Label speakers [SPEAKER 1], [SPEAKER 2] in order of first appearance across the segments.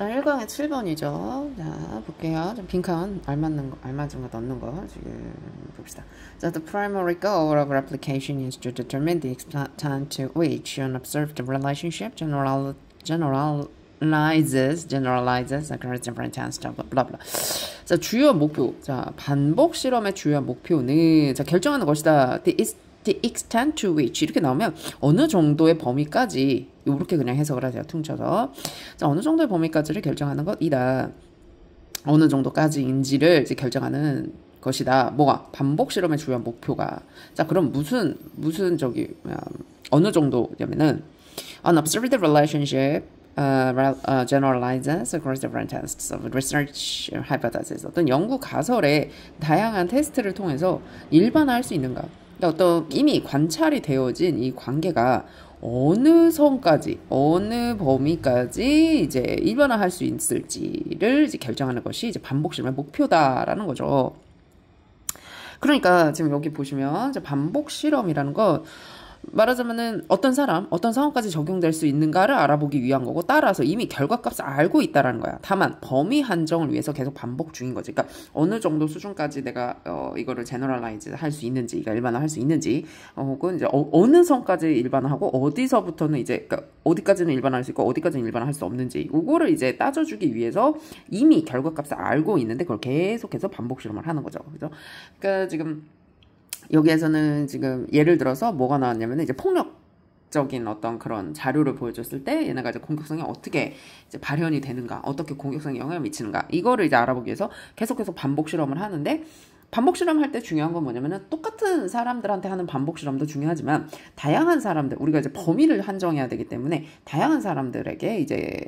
[SPEAKER 1] 자, 1강의 7번이죠. 자, 볼게요. 좀 빈칸 알맞은 거 넣는 거 지금 봅시다. 자, the primary goal of replication is to determine the extent to which an observed relationship generalizes across different tests, blah blah. 자, 주요 목표. 자, 반복 실험의 주요 목표는 자, 결정하는 것이다. The extent to which 이렇게 나오면 어느 정도의 범위까지 이렇게 그냥 해석을 하세요. 퉁쳐서. 자, 어느 정도의 범위까지를 결정하는 것이다. 어느 정도까지인지를 이제 결정하는 것이다. 뭐가? 반복 실험의 주요 목표가. 자, 그럼 무슨 어느 정도냐면은 an observed relationship generalizes across different tests of research hypothesis. 어떤 연구 가설의 다양한 테스트를 통해서 일반화할 수 있는가? 어떤 이미 관찰이 되어진 이 관계가 어느 선까지, 어느 범위까지 이제 일반화할 수 있을지를 이제 결정하는 것이 이제 반복 실험의 목표다라는 거죠. 그러니까 지금 여기 보시면 이제 반복 실험이라는 거 말하자면은 어떤 상황까지 적용될 수 있는가를 알아보기 위한 거고 따라서 이미 결과값을 알고 있다라는 거야. 다만 범위 한정을 위해서 계속 반복 중인 거지. 그러니까 어느 정도 수준까지 내가 이거를 제너럴라이즈 할 수 있는지, 그러니까 일반화할 수 있는지, 혹은 이제 어느 선까지 일반화하고 어디서부터는 이제 그러니까 어디까지는 일반화할 수 있고 어디까지는 일반화할 수 없는지, 이거를 이제 따져주기 위해서 이미 결과값을 알고 있는데 그걸 계속해서 반복 실험을 하는 거죠. 그죠? 그러니까 지금 여기에서는 지금 예를 들어서 뭐가 나왔냐면 이제 폭력적인 어떤 그런 자료를 보여줬을 때 얘네가 이제 공격성이 어떻게 이제 발현이 되는가, 어떻게 공격성에 영향을 미치는가, 이거를 이제 알아보기 위해서 계속해서 반복 실험을 하는데, 반복 실험할 때 중요한 건 뭐냐면은 똑같은 사람들한테 하는 반복 실험도 중요하지만 다양한 사람들, 우리가 이제 범위를 한정해야 되기 때문에 다양한 사람들에게 이제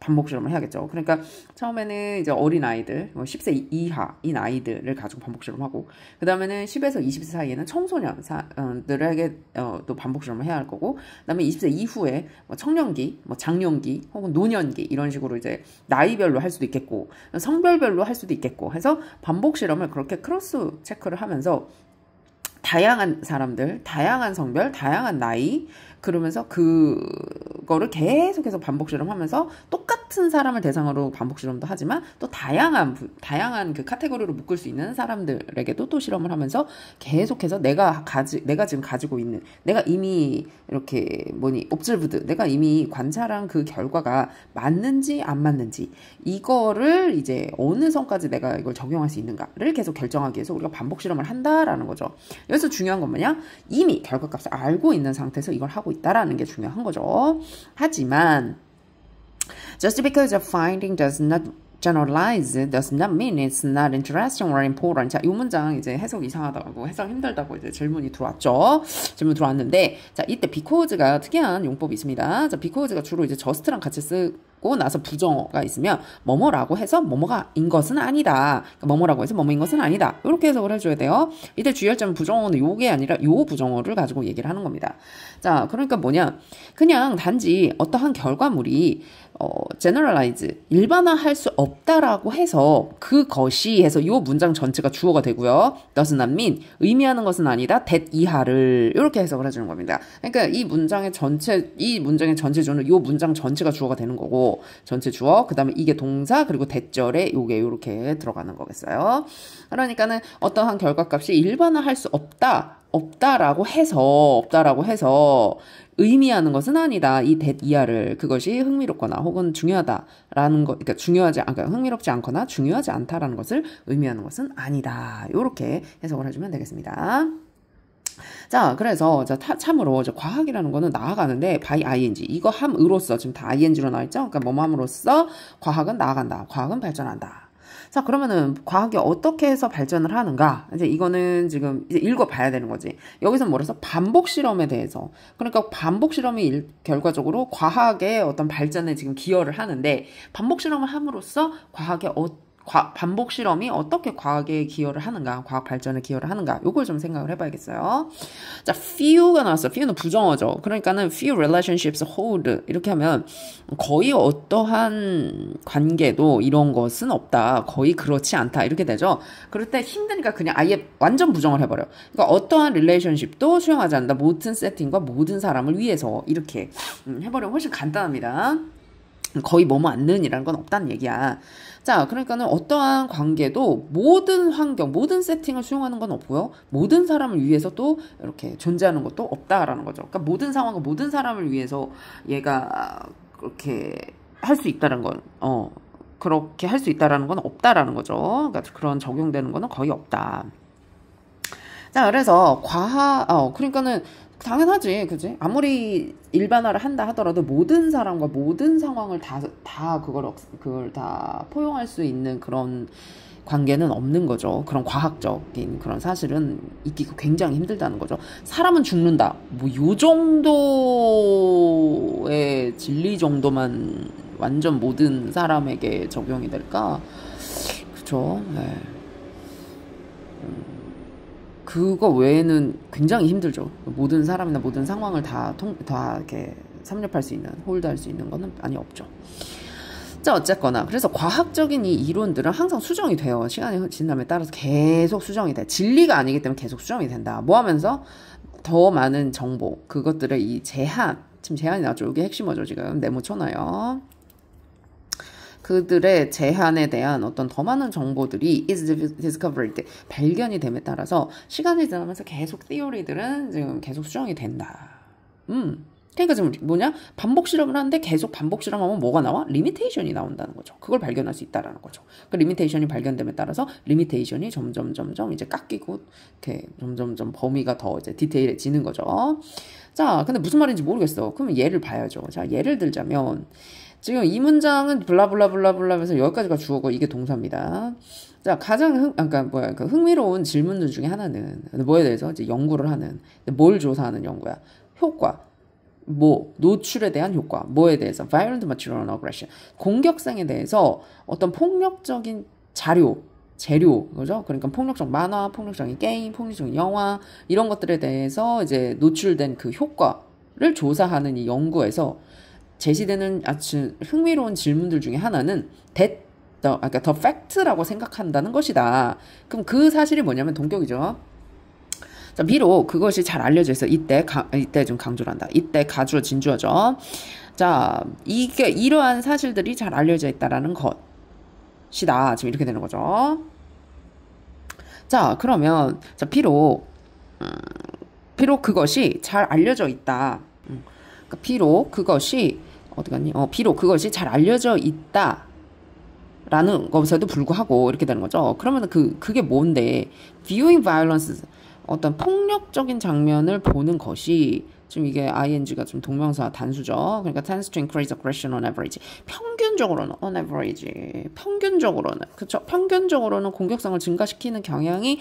[SPEAKER 1] 반복 실험을 해야겠죠. 그러니까 처음에는 이제 어린 아이들, 10세 이하인 아이들을 가지고 반복 실험하고, 그 다음에는 10에서 20세 사이에는 청소년들에게 또 반복 실험을 해야 할 거고, 그 다음에 20세 이후에 청년기, 장년기, 혹은 노년기 이런 식으로 이제 나이별로 할 수도 있겠고 성별별로 할 수도 있겠고 해서 반복 실험을 그렇게 크로스 체크를 하면서 다양한 사람들, 다양한 성별, 다양한 나이, 그러면서 그거를 계속해서 반복 실험하면서 똑같은 사람을 대상으로 반복 실험도 하지만 또 다양한 그 카테고리로 묶을 수 있는 사람들에게도 또 실험을 하면서 계속해서 내가 지금 가지고 있는, 내가 이미 이렇게 observed, 내가 이미 관찰한 그 결과가 맞는지 안 맞는지, 이거를 이제 어느 선까지 내가 이걸 적용할 수 있는가를 계속 결정하기 위해서 우리가 반복 실험을 한다라는 거죠. 여기서 중요한 건 뭐냐? 이미 결과값을 알고 있는 상태에서 이걸 하고 있다라는 게 중요한 거죠. 하지만 just because a finding does not generalize does not mean it's not interesting or important. 자, 이 문장 이제 해석 이상하다고, 해석 힘들다고 이제 질문 들어왔는데, 자, 이때 because가 특이한 용법이 있습니다. 자, because가 주로 이제 just랑 같이 쓰고 나서 부정어가 있으면 뭐뭐라고 해서 뭐뭐가인 것은 아니다. 그러니까 뭐뭐라고 해서 뭐뭐인 것은 아니다. 이렇게 해석을 해줘야 돼요. 이때 주의할 부정어는 요게 아니라 요 부정어를 가지고 얘기를 하는 겁니다. 자, 그러니까 뭐냐? 그냥 단지 어떠한 결과물이 generalize, 일반화할 수 없다라고 해서 그것이 해서 요 문장 전체가 주어가 되고요. does not mean, 의미하는 것은 아니다. that 이하를 이렇게 해석을 해주는 겁니다. 그러니까 이 문장의 전체 주어는 요 문장 전체가 주어가 되는 거고, 전체 주어, 그 다음에 이게 동사, 그리고 대절에 요게 요렇게 들어가는 거겠어요. 그러니까는 어떠한 결과값이 일반화할 수 없다라고 해서 의미하는 것은 아니다. 이 that 이하를, 그것이 흥미롭거나 혹은 중요하다라는 것, 그러니까 흥미롭지 않거나 중요하지 않다라는 것을 의미하는 것은 아니다. 이렇게 해석을 해주면 되겠습니다. 자, 그래서 참으로 과학이라는 거는 나아가는데 by ing, 이거 함으로써, 지금 다 ing로 나와있죠? 그러니까 뭐뭐 함으로써 과학은 나아간다. 과학은 발전한다. 자, 그러면은 과학이 어떻게 해서 발전을 하는가? 이제 이거는 지금 이제 읽어봐야 되는 거지. 여기서 뭐라서 반복 실험에 대해서. 그러니까 반복 실험이 결과적으로 과학의 어떤 발전에 지금 기여를 하는데, 반복 실험을 함으로써 반복 실험이 어떻게 과학에 기여를 하는가, 과학 발전에 기여를 하는가, 요걸 좀 생각을 해봐야겠어요. 자, few가 나왔어. few는 부정어죠. 그러니까는 few relationships hold, 이렇게 하면 거의 어떠한 관계도 이런 것은 없다, 거의 그렇지 않다, 이렇게 되죠. 그럴 때 힘드니까 그냥 아예 완전 부정을 해버려. 그러니까 어떠한 relationship도 수용하지 않는다, 모든 세팅과 모든 사람을 위해서, 이렇게 해버리면 훨씬 간단합니다. 거의 뭐뭐 않는이라는 건 없다는 얘기야. 자, 그러니까는 어떠한 관계도 모든 환경, 모든 세팅을 수용하는 건 없고요. 모든 사람을 위해서 또 이렇게 존재하는 것도 없다라는 거죠. 그러니까 모든 상황과 모든 사람을 위해서 얘가 그렇게 할 수 있다는 건, 그렇게 할 수 있다라는 건 없다라는 거죠. 그러니까 그런 적용되는 거는 거의 없다. 자, 그래서 그러니까는 당연하지, 그지? 아무리 일반화를 한다 하더라도 모든 사람과 모든 상황을 그걸 다 포용할 수 있는 그런 관계는 없는 거죠. 그런 과학적인 그런 사실은 있기가 굉장히 힘들다는 거죠. 사람은 죽는다. 뭐, 요 정도의 진리 정도만 완전 모든 사람에게 적용이 될까? 그죠? 네. 그거 외에는 굉장히 힘들죠. 모든 사람이나 모든 상황을 다 이렇게 섭렵할 수 있는, 홀드할 수 있는 거는 많이 없죠. 자, 어쨌거나. 그래서 과학적인 이 이론들은 항상 수정이 돼요. 시간이 지남에 따라서 계속 수정이 돼. 진리가 아니기 때문에 계속 수정이 된다. 뭐 하면서? 더 많은 정보, 그것들의 이 제한, 지금 제한이 나죠. 이게 핵심어죠, 지금. 네모 쳐놔요. 그들의 제한에 대한 어떤 더 많은 정보들이 is discovered, 발견이 됨에 따라서 시간이 지나면서 계속 theory들은 지금 계속 수정이 된다. 그러니까 지금 뭐냐? 반복 실험을 하는데 계속 반복 실험하면 뭐가 나와? 리미테이션이 나온다는 거죠. 그걸 발견할 수 있다라는 거죠. 그 리미테이션이 발견됨에 따라서 리미테이션이 점점 이제 깎이고 이렇게 점점 범위가 더 이제 디테일해지는 거죠. 자, 근데 무슨 말인지 모르겠어. 그러면 예를 봐야죠. 자, 예를 들자면 지금 이 문장은 블라블라블라블라 해서 여기까지가 주어고 이게 동사입니다. 자, 가장 흥미로운 질문들 중에 하나는 뭐에 대해서 이제 연구를 하는, 뭘 조사하는 연구야? 효과. 노출에 대한 효과. 뭐에 대해서? Violent material aggression. 공격성에 대해서 어떤 폭력적인 재료, 그죠? 그러니까 폭력적 만화, 폭력적인 게임, 폭력적인 영화, 이런 것들에 대해서 이제 노출된 그 효과를 조사하는 이 연구에서 제시되는 아주 흥미로운 질문들 중에 하나는 the fact라고 생각한다는 것이다. 그럼 그 사실이 뭐냐면 동격이죠. 자, 비록 그것이 잘 알려져 있어. 이때 좀 강조를 한다. 이때 가주어 진주어죠. 자, 이러한 사실들이 잘 알려져 있다라는 것이다. 지금 이렇게 되는 거죠. 자, 그러면 비록 그것이 잘 알려져 있다. 그러니까 비록 그것이 비록 그것이 잘 알려져 있다라는 것에도 불구하고 이렇게 되는 거죠. 그러면 그게 뭔데? Viewing violence, 어떤 폭력적인 장면을 보는 것이, 지금 이게 ing가 좀 동명사 단수죠. 그러니까 tends to increase aggression on average. 평균적으로는 on average, 그쵸? 평균적으로는 공격성을 증가시키는 경향이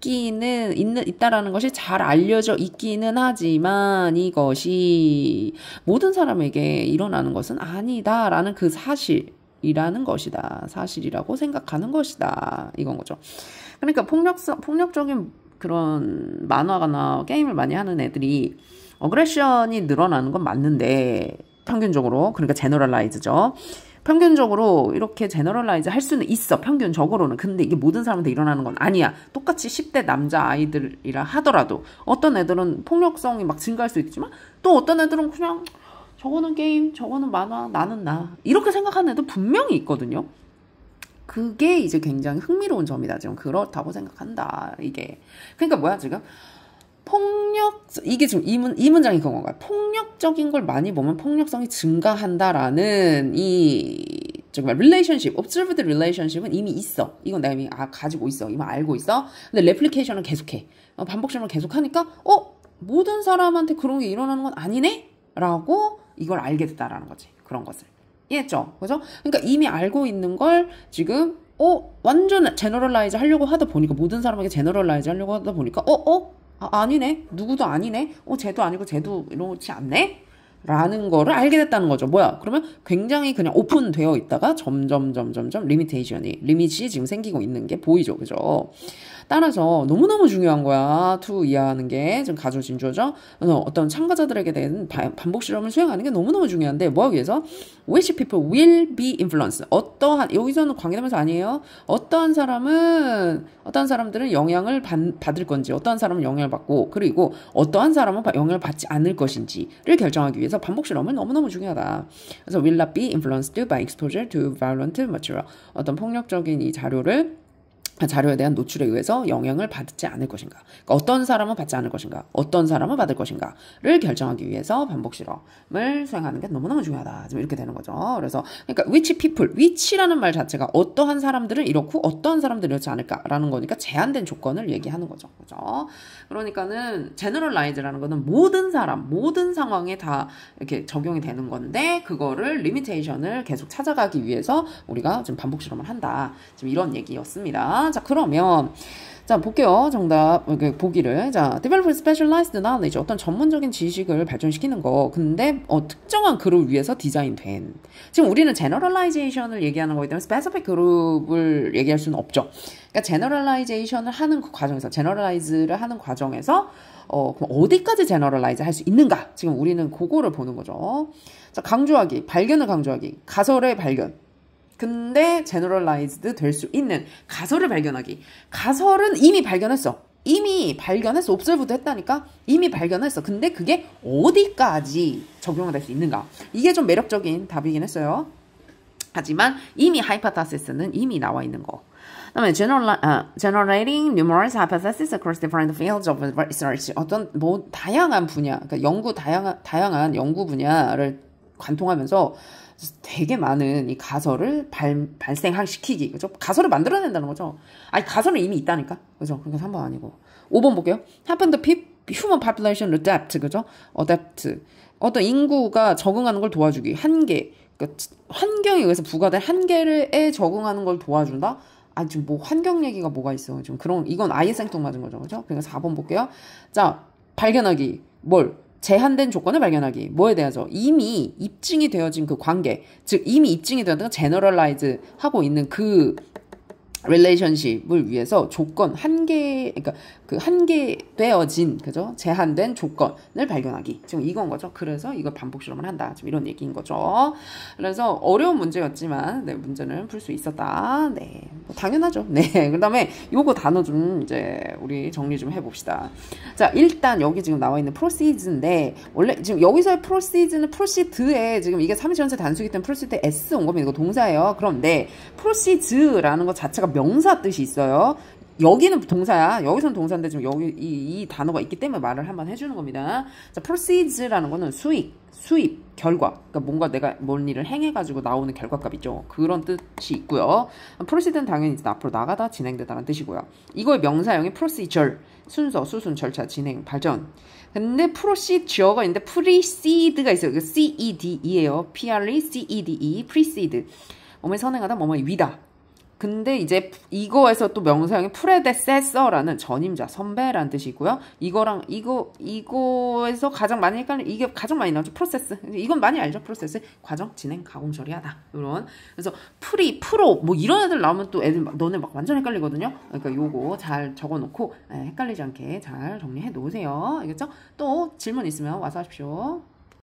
[SPEAKER 1] 있다라는 것이 잘 알려져 있기는 하지만 이것이 모든 사람에게 일어나는 것은 아니다라는 그 사실이라는 것이다. 사실이라고 생각하는 것이다. 이건 거죠. 그러니까 폭력적인 그런 만화나 게임을 많이 하는 애들이 어그레션이 늘어나는 건 맞는데, 평균적으로, 그러니까 제너럴라이즈죠. 평균적으로 이렇게 제너럴라이즈 할 수는 있어. 평균적으로는. 근데 이게 모든 사람한테 일어나는 건 아니야. 똑같이 10대 남자 아이들이라 하더라도 어떤 애들은 폭력성이 막 증가할 수 있지만 또 어떤 애들은 그냥 저거는 게임, 저거는 만화, 나는 나, 이렇게 생각하는 애도 분명히 있거든요. 그게 이제 굉장히 흥미로운 점이다. 지금 그렇다고 생각한다. 이게. 그러니까 뭐야 지금? 이게 지금 이 문장이 그런 건가요? 폭력적인 걸 많이 보면 폭력성이 증가한다라는 정말 relationship, observed relationship은 이미 있어. 이건 내가 이미 가지고 있어. 이미 알고 있어. 근데 replication은 계속해. 반복 실험을 계속하니까 모든 사람한테 그런 게 일어나는 건 아니네? 라고 이걸 알게 됐다라는 거지. 그런 것을. 이해했죠? 그죠? 그러니까 이미 알고 있는 걸 지금 완전 제너럴라이즈 하려고 하다 보니까, 모든 사람에게 제너럴라이즈 하려고 하다 보니까 아니네. 누구도 아니네. 쟤도 아니고 쟤도 이렇지 않네? 라는 거를 알게 됐다는 거죠. 뭐야? 그러면 굉장히 그냥 오픈되어 있다가 점점 리밋이 지금 생기고 있는 게 보이죠. 그죠? 따라서 너무너무 중요한 거야. to 이해하는 게. 지금 가주 진주어죠. 어떤 참가자들에게 대한 반복 실험을 수행하는 게 너무너무 중요한데, 뭐 하기 위해서? Which people will be influenced. 여기서는 관계대명사 아니에요. 어떠한 사람들은 영향을 받을 건지, 어떠한 사람은 영향을 받고, 그리고 어떠한 사람은 영향을 받지 않을 것인지를 결정하기 위해서 위해서 반복 실험은 너무너무 중요하다. 그래서 will not be influenced by exposure to violent material. 어떤 폭력적인 이 자료에 대한 노출에 의해서 영향을 받지 않을 것인가. 그러니까 어떤 사람은 받지 않을 것인가. 어떤 사람은 받을 것인가를 결정하기 위해서 반복 실험을 수행하는 게 너무너무 중요하다. 지금 이렇게 되는 거죠. 그래서 그러니까 which people, which라는 말 자체가 어떠한 사람들은 이렇고 어떠한 사람들은 이렇지 않을까라는 거니까 제한된 조건을 얘기하는 거죠. 그죠? 그러니까는 generalize라는 거는 모든 사람, 모든 상황에 다 이렇게 적용이 되는 건데 그거를 limitation을 계속 찾아가기 위해서 우리가 지금 반복 실험을 한다. 지금 이런 얘기였습니다. 자, 그러면 자, 볼게요. 정답 보기를. 자, develop specialized knowledge. 어떤 전문적인 지식을 발전시키는 거. 근데 특정한 그룹을 위해서 디자인된. 지금 우리는 generalization을 얘기하는 거기 때문에 specific 그룹을 얘기할 수는 없죠. 그러니까 generalization을 하는 과정에서 generalize를 하는 과정에서 그럼 어디까지 generalize 할 수 있는가? 지금 우리는 그거를 보는 거죠. 자, 강조하기, 발견을 강조하기, 가설의 발견. 근데 generalized 될 수 있는 가설을 발견하기. 가설은 이미 발견했어. observe도 했다니까? 이미 발견했어. 근데 그게 어디까지 적용될 수 있는가? 이게 좀 매력적인 답이긴 했어요. 하지만 이미 hypothesis는 이미 나와 있는 거. 그다음에 generating numerous hypotheses across different fields of research. 어떤 다양한 분야, 그러니까 다양한 연구 분야를 관통하면서 되게 많은 이 가설을 발생시키기. 그죠? 가설을 만들어낸다는 거죠. 아니, 가설은 이미 있다니까. 그죠? 그러니까 3번 아니고. 5번 볼게요. Happen the human population adapt. 그죠? adapt. 어떤 인구가 적응하는 걸 도와주기. 한계. 그러니까 환경에 의해서 부과된 한계에 적응하는 걸 도와준다? 아, 지금 뭐 환경 얘기가 뭐가 있어. 지금 이건 아예 생뚱맞은 거죠. 그죠? 그러니까 4번 볼게요. 자, 발견하기. 제한된 조건을 발견하기. 뭐에 대해서? 이미 입증이 되어진 그 관계, 즉 이미 입증이 되어진 generalize 하고 있는 그 relationship을 위해서 그러니까 그 한계되어진, 그죠? 제한된 조건을 발견하기. 지금 이건 거죠. 그래서 이걸 반복 실험을 한다. 지금 이런 얘기인 거죠. 그래서 어려운 문제였지만, 네, 문제는 풀 수 있었다. 네. 뭐 당연하죠. 네. 그 다음에 요거 단어 좀 이제 우리 정리 좀 해봅시다. 자, 일단 여기 지금 나와 있는 proceeds인데, 원래 지금 여기서의 proceeds는 proceed에 지금 이게 3인칭 단수이기 때문에 proceed에 s 온 거면 이거 동사예요. 그런데 proceeds라는 것 자체가 명사 뜻이 있어요. 여기는 동사야. 여기서는 동사인데 지금 여기 이 단어가 있기 때문에 말을 한번 해주는 겁니다. 자, proceeds라는 거는 수입, 결과. 그러니까 뭔가 내가 뭔 일을 행해가지고 나오는 결과값이죠. 그런 뜻이 있고요. proceed는 당연히 앞으로 나가다, 진행되다라는 뜻이고요. 이거의 명사형이 procedure, 순서, 수순, 절차, 진행, 발전. 근데 procedure가 있는데 precede가 있어요. 이거 CEDE예요. PRECEDE, precede. 뭐뭐에 선행하다, 뭐뭐에 위다. 근데 이제 이거에서 또 명사형이 predecessor라는 전임자, 선배라는 뜻이 있고요. 이거에서 가장 많이 헷갈리는, 이게 가장 많이 나오죠. 프로세스. 이건 많이 알죠. 프로세스. 과정, 진행, 가공, 처리하다. 이런. 그래서 프로, 뭐 이런 애들 나오면 또 애들 너네 막 완전 헷갈리거든요. 그러니까 요거 잘 적어놓고 헷갈리지 않게 잘 정리해 놓으세요. 알겠죠? 또 질문 있으면 와서 하십시오.